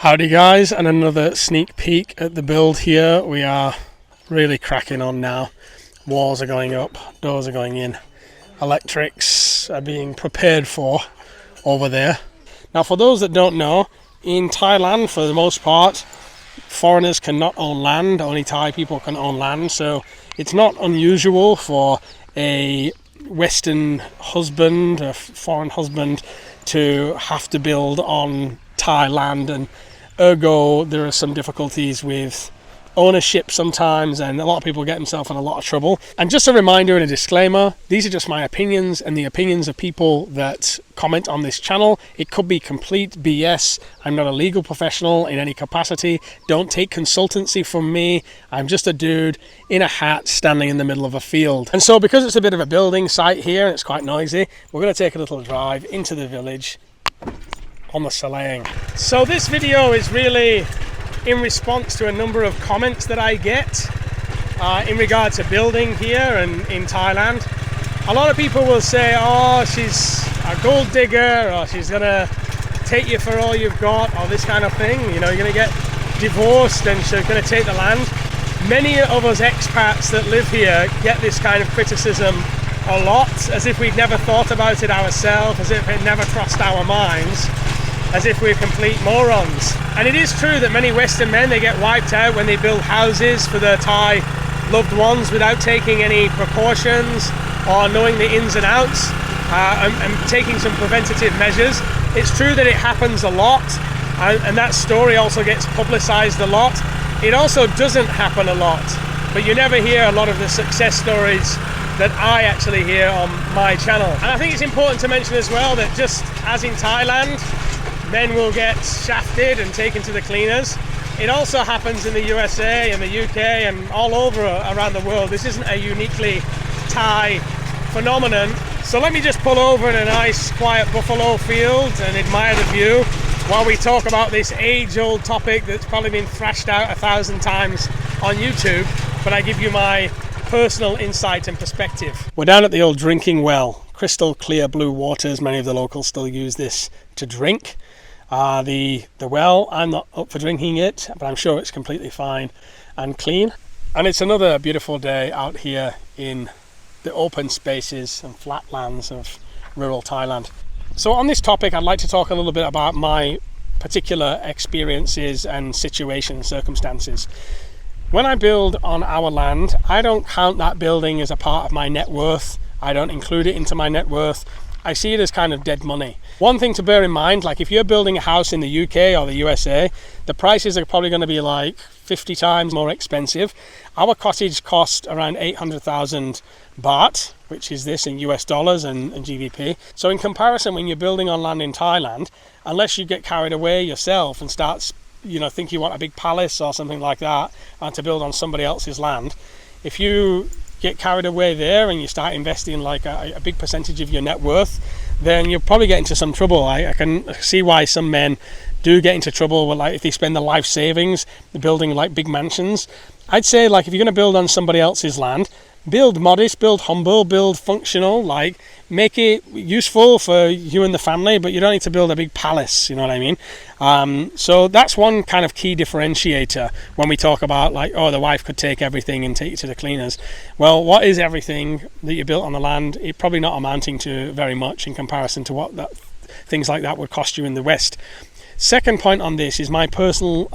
Howdy guys, and another sneak peek at the build here. We are really cracking on now. Walls are going up, doors are going in, electrics are being prepared for over there. Now for those that don't know, in Thailand for the most part, foreigners cannot own land, only Thai people can own land, so it's not unusual for a Western husband, a foreign husband, to have to build on Thai land, and ergo there are some difficulties with ownership sometimes, and a lot of people get themselves in a lot of trouble. And just a reminder and a disclaimer, these are just my opinions and the opinions of people that comment on this channel. It could be complete BS. I'm not a legal professional in any capacity. Don't take consultancy from me. I'm just a dude in a hat standing in the middle of a field. And so because it's a bit of a building site here and it's quite noisy, we're going to take a little drive into the village on the Salang. So this video is really in response to a number of comments that I get in regard to building here and in Thailand. A lot of people will say, oh, she's a gold digger, or she's gonna take you for all you've got, or this kind of thing. You know, you're gonna get divorced and she's gonna take the land. Many of us expats that live here get this kind of criticism a lot, as if we'd never thought about it ourselves, as if it never crossed our minds, as if we're complete morons. And it is true that many Western men, they get wiped out when they build houses for their Thai loved ones without taking any precautions or knowing the ins and outs and taking some preventative measures. It's true that it happens a lot, and that story also gets publicized a lot. It also doesn't happen a lot, but you never hear a lot of the success stories that I actually hear on my channel. And I think it's important to mention as well that just as in Thailand, men will get shafted and taken to the cleaners, it also happens in the USA and the UK and all over around the world. This isn't a uniquely Thai phenomenon. So let me just pull over in a nice quiet buffalo field and admire the view while we talk about this age-old topic that's probably been thrashed out 1,000 times on YouTube, but I give you my personal insight and perspective. We're down at the old drinking well. Crystal clear blue waters. Many of the locals still use this to drink. The well, I'm not up for drinking it, but I'm sure it's completely fine and clean. And it's another beautiful day out here in the open spaces and flatlands of rural Thailand. So on this topic, I'd like to talk a little bit about my particular experiences and circumstances. When I build on our land, I don't count that building as a part of my net worth. I don't include it into my net worth. I see it as kind of dead money. One thing to bear in mind, like if you're building a house in the UK or the USA, the prices are probably going to be like 50 times more expensive. Our cottage cost around 800,000 baht, which is this in US dollars and GBP. So in comparison, when you're building on land in Thailand, unless you get carried away yourself and start, think you want a big palace or something like that and to build on somebody else's land, if you get carried away there and you start investing like a big percentage of your net worth, then you'll probably get into some trouble. I can see why some men do get into trouble with, like, if they spend their life savings building like big mansions. I'd say, like, if you're going to build on somebody else's land, build modest, build humble, build functional, like make it useful for you and the family, but you don't need to build a big palace, you know what I mean? So that's one kind of key differentiator when we talk about, like, oh, the wife could take everything and take it to the cleaners. Well, what is everything that you built on the land? It's probably not amounting to very much in comparison to what things like that would cost you in the West. Second point on this is my personal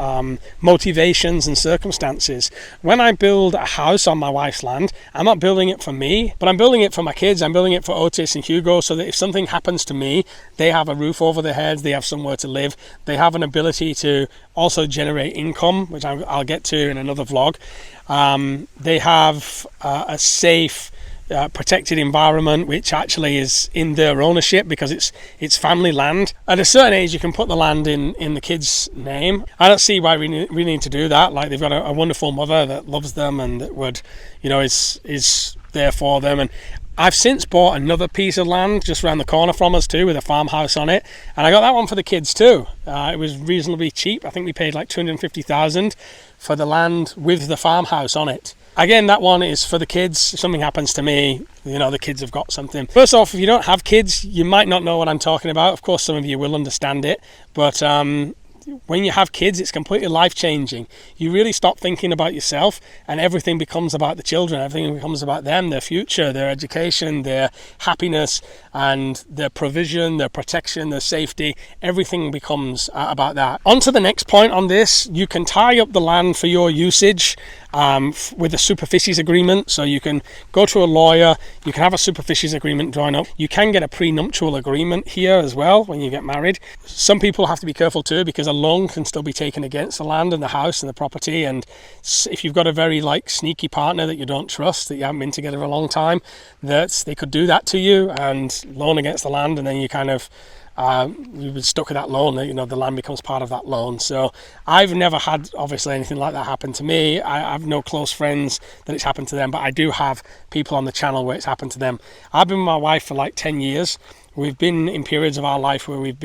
motivations and circumstances. When I build a house on my wife's land, I'm not building it for me, but I'm building it for my kids. I'm building it for Otis and Hugo, so that if something happens to me, they have a roof over their heads, they have somewhere to live, they have an ability to also generate income, which I'll get to in another vlog. They have a safe, protected environment, which actually is in their ownership because it's family land. At a certain age, you can put the land in the kids' name. I don't see why we need to do that. Like, they've got a wonderful mother that loves them and that would, is there for them. And I've since bought another piece of land just around the corner from us too, with a farmhouse on it, and I got that one for the kids too. It was reasonably cheap. I think we paid like 250,000 for the land with the farmhouse on it. Again, that one is for the kids. If something happens to me, the kids have got something. First off, if you don't have kids, you might not know what I'm talking about. Of course, some of you will understand it, but when you have kids, it's completely life-changing. You really stop thinking about yourself, and everything becomes about the children. Everything becomes about them, their future, their education, their happiness, and their provision, their protection, their safety. Everything becomes about that. On to the next point on this. You can tie up the land for your usage with a Superficies agreement. So you can go to a lawyer, you can have a Superficies agreement drawn up. You can get a prenuptial agreement here as well when you get married. Some people have to be careful too, because a loan can still be taken against the land and the house and the property. And if you've got a very sneaky partner that you don't trust, that you haven't been together a long time, that they could do that to you and loan against the land, and then you kind of you've been stuck with that loan. The land becomes part of that loan. So I've never had obviously anything like that happen to me. I have no close friends that it's happened to them, but I do have people on the channel where it's happened to them. I've been with my wife for 10 years. We've been in periods of our life where we've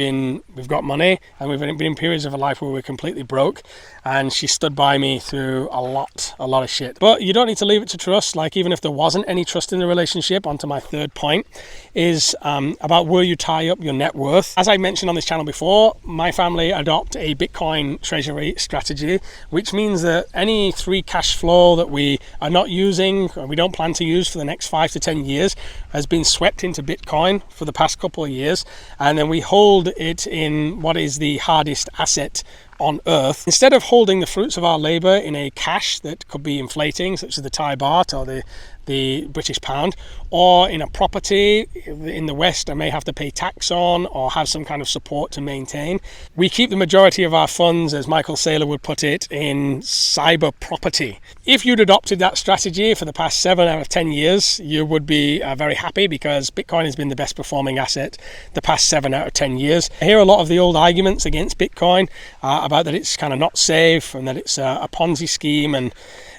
got money, and we've been in periods of our life where we're completely broke, and she stood by me through a lot of shit. But you don't need to leave it to trust. Even if there wasn't any trust in the relationship, onto my third point is about where you tie up your net worth. As I mentioned on this channel before, my family adopt a Bitcoin Treasury strategy, which means that any free cash flow that we are not using, or we don't plan to use for the next 5 to 10 years, has been swept into Bitcoin for the past couple of years, and then we hold it in what is the hardest asset on earth. Instead of holding the fruits of our labor in a cash that could be inflating, such as the Thai baht or the British pound, or in a property in the West I may have to pay tax on or have some kind of support to maintain, we keep the majority of our funds, as Michael Saylor would put it, in cyber property. If you'd adopted that strategy for the past 7 out of 10 years, you would be very happy, because Bitcoin has been the best performing asset the past 7 out of 10 years. I hear a lot of the old arguments against Bitcoin about that it's kind of not safe, and that it's a Ponzi scheme, and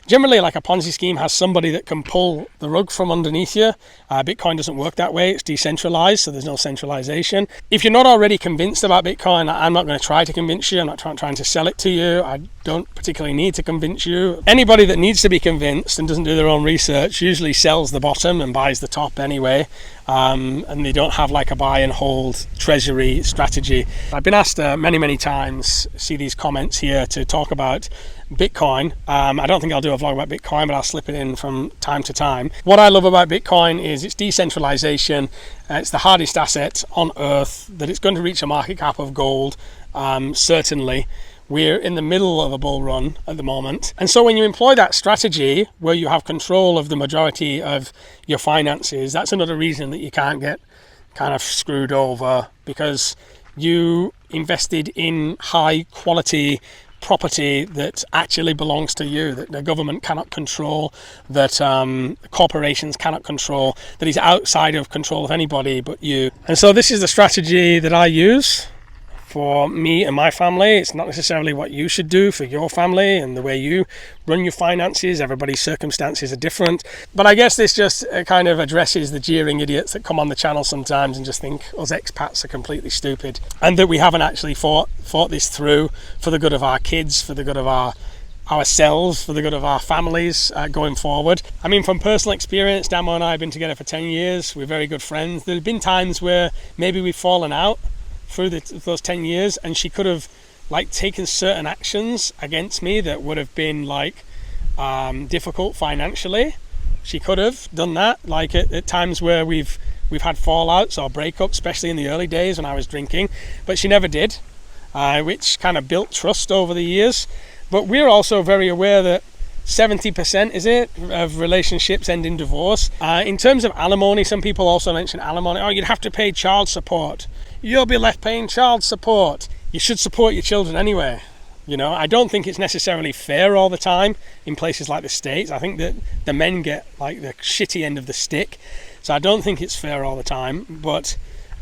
generally, a Ponzi scheme has somebody that can pull the rug from underneath you. Bitcoin doesn't work that way. It's decentralized, so there's no centralization. If you're not already convinced about Bitcoin, I'm not going to try to convince you. I'm not trying to sell it to you. I don't particularly need to convince you. Anybody that needs to be convinced and doesn't do their own research usually sells the bottom and buys the top anyway. And they don't have a buy and hold treasury strategy. I've been asked many times, see these comments here, to talk about Bitcoin. I don't think I'll do a vlog about Bitcoin, but I'll slip it in from time to time. What I love about Bitcoin is its decentralization. It's the hardest asset on earth, that it's going to reach a market cap of gold, certainly. We're in the middle of a bull run at the moment. And so when you employ that strategy where you have control of the majority of your finances, that's another reason that you can't get kind of screwed over, because you invested in high quality property that actually belongs to you, that the government cannot control, that corporations cannot control, that is outside of control of anybody but you. And so this is the strategy that I use for me and my family. It's not necessarily what you should do for your family and the way you run your finances. Everybody's circumstances are different. But I guess this just kind of addresses the jeering idiots that come on the channel sometimes and just think us expats are completely stupid, and that we haven't actually thought this through for the good of our kids, for the good of ourselves, for the good of our families going forward. I mean, from personal experience, Damo and I have been together for 10 years. We're very good friends. There have been times where maybe we've fallen out through those 10 years, and she could have taken certain actions against me that would have been difficult financially. She could have done that, at times where we've had fallouts or breakups, especially in the early days when I was drinking, but she never did, which kind of built trust over the years. But we're also very aware that 70% of relationships end in divorce. In terms of alimony, some people also mention alimony. Oh, you'd have to pay child support. You'll be left paying child support. You should support your children anyway. I don't think it's necessarily fair all the time in places like the States. I think that the men get the shitty end of the stick. So I don't think it's fair all the time. But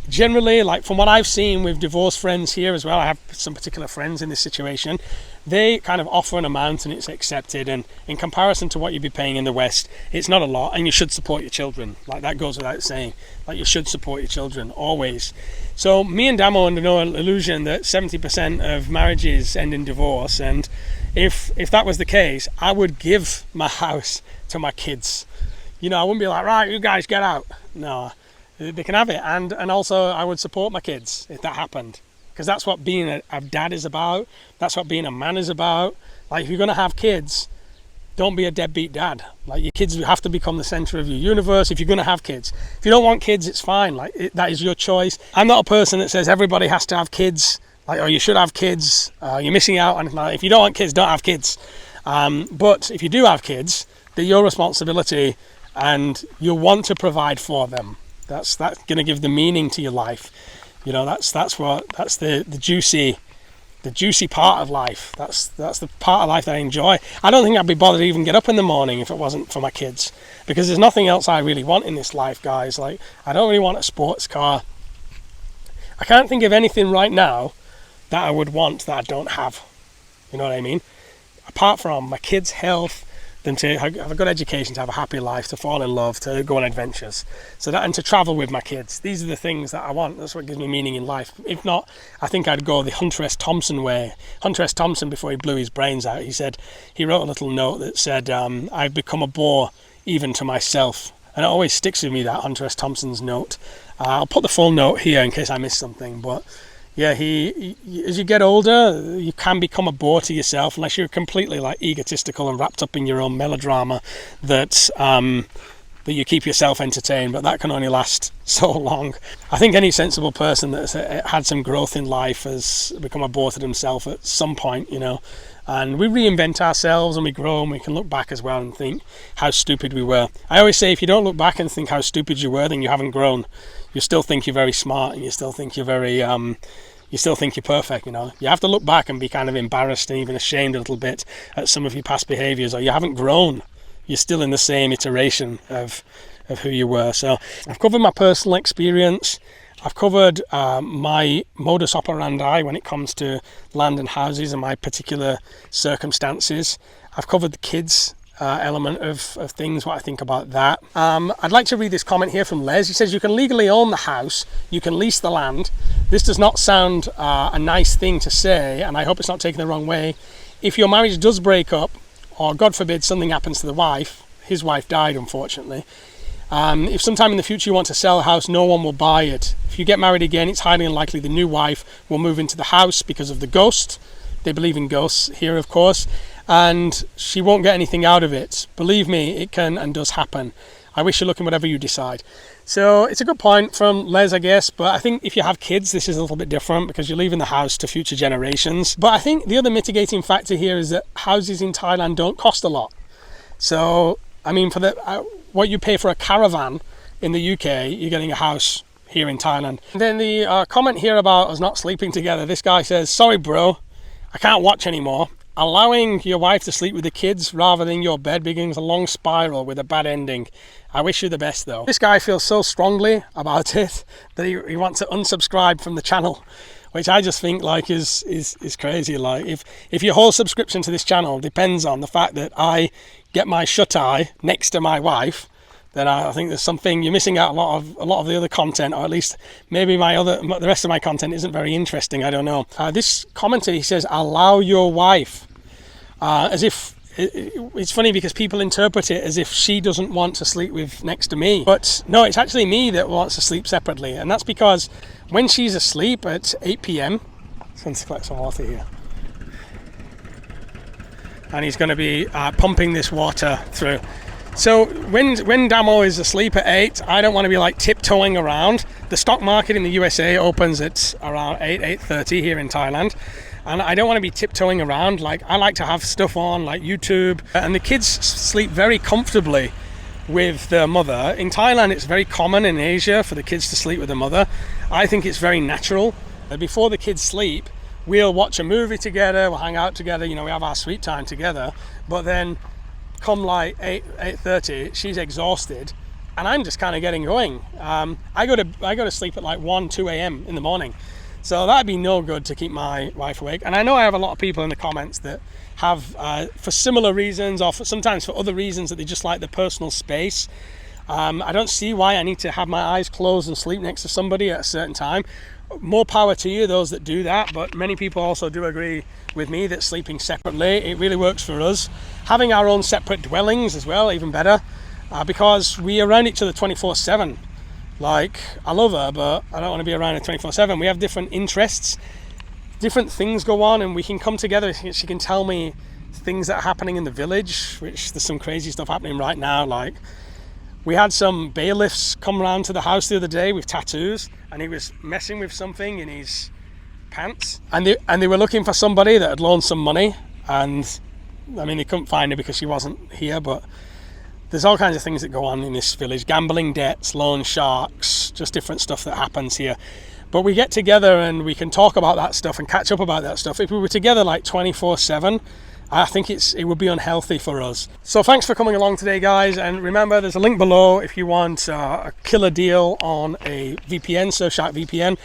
generally, from what I've seen with divorced friends here as well, I have some particular friends in this situation, they kind of offer an amount and it's accepted, and in comparison to what you'd be paying in the West, it's not a lot, and you should support your children. That goes without saying. You should support your children always. So me and Damo are under no illusion that 70% of marriages end in divorce, and if that was the case, I would give my house to my kids. I wouldn't be right, you guys get out. No, they can have it, and also I would support my kids if that happened. because that's what being a dad is about. That's what being a man is about. Like, if you're going to have kids, don't be a deadbeat dad. Like, your kids have to become the center of your universe if you're going to have kids. If you don't want kids, it's fine. Like, that is your choice. I'm not a person that says everybody has to have kids, like, or you should have kids. You're missing out. And like, if you don't want kids, don't have kids. But if you do have kids, they're your responsibility, and you want to provide for them. That's going to give the meaning to your life. You know, that's the juicy part of life. That's the part of life that I enjoy. I don't think I'd be bothered to even get up in the morning if it wasn't for my kids, because there's nothing else I really want in this life, guys. Like, I don't really want a sports car. I can't think of anything right now that I would want that I don't have. You know what I mean? Apart from my kids' health, them to have a good education, to have a happy life, to fall in love, to go on adventures, and to travel with my kids. These are the things that I want. That's what gives me meaning in life. If not, I think I'd go the Hunter S. Thompson way. Hunter S. Thompson, before he blew his brains out, he wrote a little note that said, I've become a bore even to myself. And it always sticks with me, that Hunter S. Thompson's note. I'll put the full note here in case I missed something, but yeah, as you get older, you can become a bore to yourself unless you're completely like egotistical and wrapped up in your own melodrama that you keep yourself entertained, but that can only last so long. I think any sensible person that's had some growth in life has become a bore to themselves at some point, you know. And we reinvent ourselves and we grow, and we can look back as well and think how stupid we were. I always say, if you don't look back and think how stupid you were, then you haven't grown. You still think you're very smart, and you still think you're very you still think you're perfect. You know, you have to look back and be kind of embarrassed and even ashamed a little bit at some of your past behaviors, or you haven't grown. You're still in the same iteration of who you were. So I've covered my personal experience. I've covered my modus operandi when it comes to land and houses and my particular circumstances. I've covered the kids element of things, what I think about that. I'd like to read this comment here from Les. He says, you can legally own the house, you can lease the land. This does not sound a nice thing to say, and I hope it's not taken the wrong way. If your marriage does break up, or God forbid something happens to the wife, his wife died unfortunately, if sometime in the future you want to sell a house, no one will buy it. If you get married again, it's highly unlikely the new wife will move into the house because of the ghost. They believe in ghosts here, of course, and she won't get anything out of it. Believe me, it can and does happen. I wish you luck in whatever you decide. So it's a good point from Les, I guess, but I think if you have kids, this is a little bit different because you're leaving the house to future generations. But I think the other mitigating factor here is that houses in Thailand don't cost a lot. So, I mean, for what you pay for a caravan in the UK, you're getting a house here in Thailand. And then the comment here about us not sleeping together, this guy says, sorry bro, I can't watch anymore. Allowing your wife to sleep with the kids rather than your bed begins a long spiral with a bad ending. I wish you the best though. This guy feels so strongly about it that he wants to unsubscribe from the channel, which I just think like is crazy. Like if your whole subscription to this channel depends on the fact that I get my shut eye next to my wife, then I think there's something you're missing out. A lot of the other content, or at least maybe the rest of my content isn't very interesting. I don't know. This commenter, he says, allow your wife, as if it's funny because people interpret it as if she doesn't want to sleep next to me, but no, it's actually me that wants to sleep separately, and that's because when she's asleep at 8 p.m. Let's going to collect some water here, and he's going to be pumping this water through. So when Damo is asleep at 8, I don't want to be like tiptoeing around. The stock market in the USA opens at around 8:30 here in Thailand, and I don't want to be tiptoeing around. Like, I like to have stuff on like YouTube, and the kids sleep very comfortably with their mother. In Thailand, it's very common in Asia for the kids to sleep with their mother. I think it's very natural. Before the kids sleep, we'll watch a movie together, we'll hang out together, you know, we have our sweet time together, but then come like 8:30, she's exhausted and I'm just kind of getting going. I go to sleep at like 1-2 a.m. in the morning, so that'd be no good to keep my wife awake. And I know I have a lot of people in the comments that have for similar reasons, or sometimes for other reasons, that they just like the personal space. I don't see why I need to have my eyes closed and sleep next to somebody at a certain time. More power to you, those that do that, but many people also do agree with me that sleeping separately, it really works for us. Having our own separate dwellings as well, even better, because we are around each other 24/7. Like, I love her, but I don't want to be around her 24/7. We have different interests. different things go on, and we can come together. She can tell me things that are happening in the village, which there's some crazy stuff happening right now. Like, we had some bailiffs come around to the house the other day with tattoos, and he was messing with something in his pants, and they were looking for somebody that had loaned some money, and I mean, they couldn't find her because she wasn't here. But there's all kinds of things that go on in this village: gambling debts, loan sharks, just different stuff that happens here. But we get together and we can talk about that stuff and catch up about that stuff. If we were together like 24/7, I think it would be unhealthy for us. So thanks for coming along today, guys. And remember, there's a link below if you want a killer deal on a VPN, Surfshark VPN.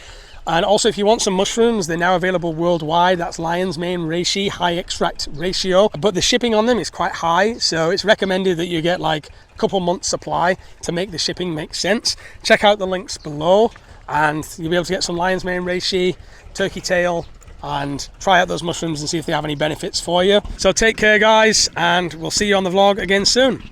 And also, if you want some mushrooms, they're now available worldwide. That's lion's mane reishi, high extract ratio. But the shipping on them is quite high, so it's recommended that you get like a couple months supply to make the shipping make sense. Check out the links below, and you'll be able to get some lion's mane reishi, turkey tail, and try out those mushrooms and see if they have any benefits for you. So take care, guys, and we'll see you on the vlog again soon.